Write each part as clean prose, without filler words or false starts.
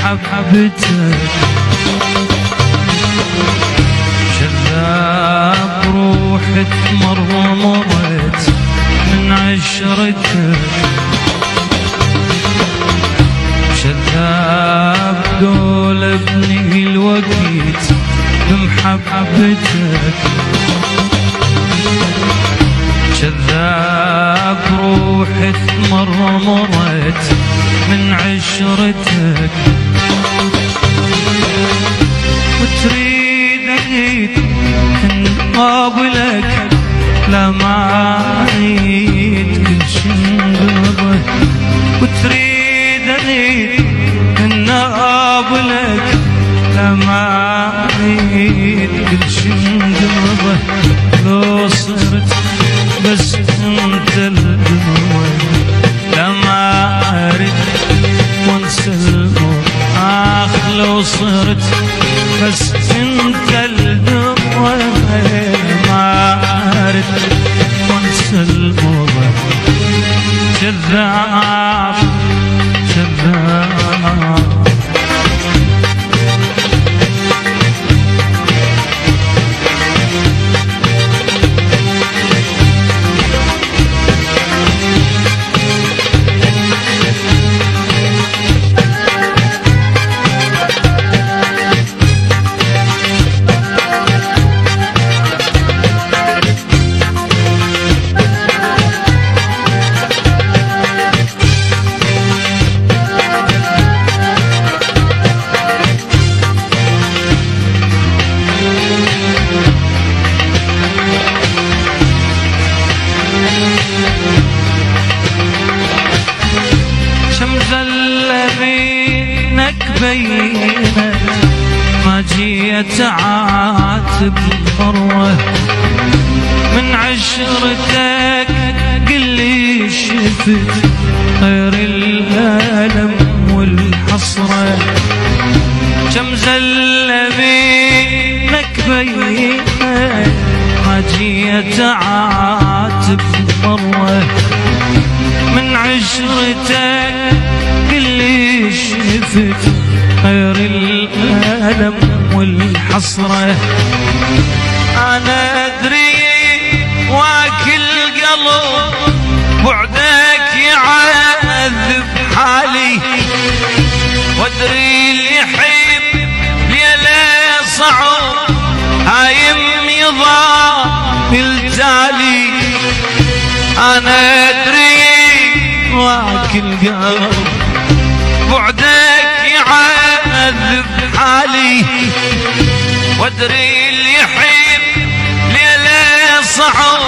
بمحبتك، شذاب روحي تمرمرت من عشرتك، شذاب قول ابني الوقت بمحبتك، شذاب روحي تمرمرت من عشرتك، وتريد ان قابلك لا ما اريد كل شي انقضى، وتريد ان اقابلك لا ما اريد كل شي انقضى، لو صرت بس انت الدنيا لا ما اريد وانسى الموت، لو صرت بس انت الدنيا ما اريد وانسى الموت، كذاب كذاب بينت ما جيت عاتب الفروة من عشرتك، قلي شفت غير الألم والحسرة، كم زلة بينك بينت ما جيت عاتب الفروة من عشرتك، قلي شفت غير الألم والحسرة، أنا أدري واكل قلب بعدك يعذب حالي، وأدري اللي يحب ليلة صعب هايم يضام التالي، أنا أدري واكل قلب بعدك يعذب حالي، وادري اللي يحب ليلة صعب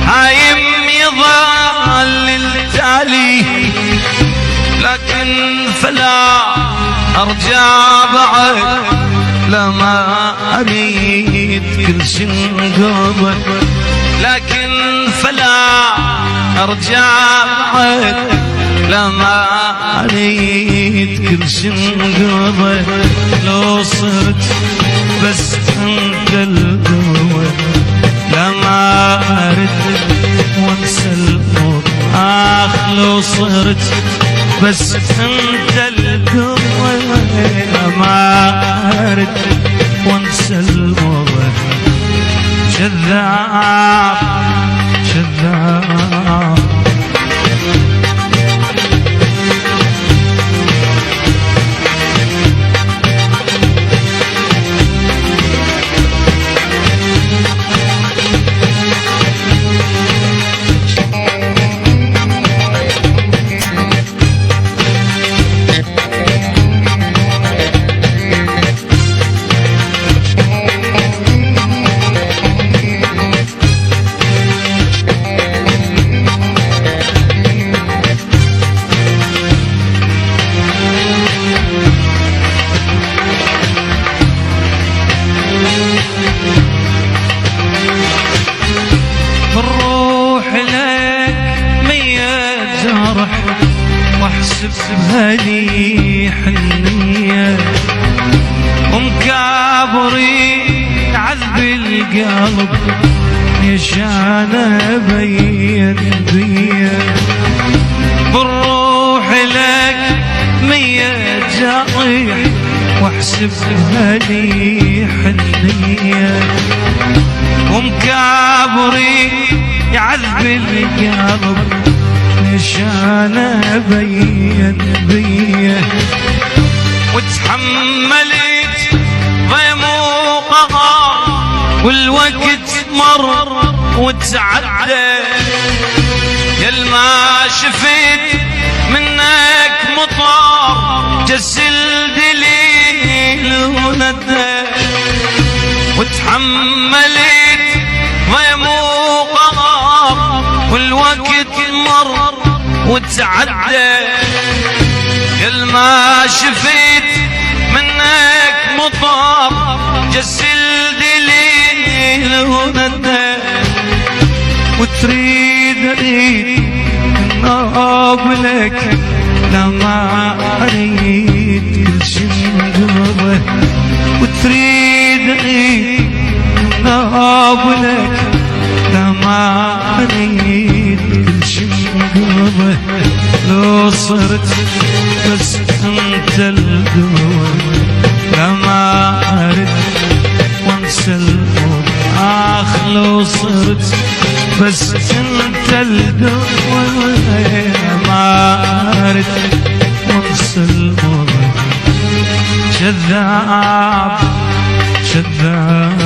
هايم يظل التالي، لكن فلا ارجع بعد لما اريد كل شي انقضى، لكن فلا ارجع بعد لما اريد كل شي انقضى، لو صرت بس انت القوة لما اريد وانسى الموت، لو صرت بس انت القوة لما اريد وانسى الموت، كذاب كذاب بهالي حنية ومكابري عذب القلب يشان بين بيه بالروح لك مية جاري واسبها لي حنية ومكابري يعذب القلب عشان ابين بيه وتحملت ضيم وقهر والوقت مر وتعدى يلما شفت منك مطار جسل دليل وندى وتحملت ضيم وقهر والوقت مر وتعدى يلما شفت منك مطار جسل دليل وندى وتريد قبلك لما اريد كل شي قبله وتريد قبلك لما اريد كل شي قبله لو صرت بس انت الدول لما ارد وانسى الموت لو صرت بس انت الدول ما ارد وانسى الموت كذاب كذاب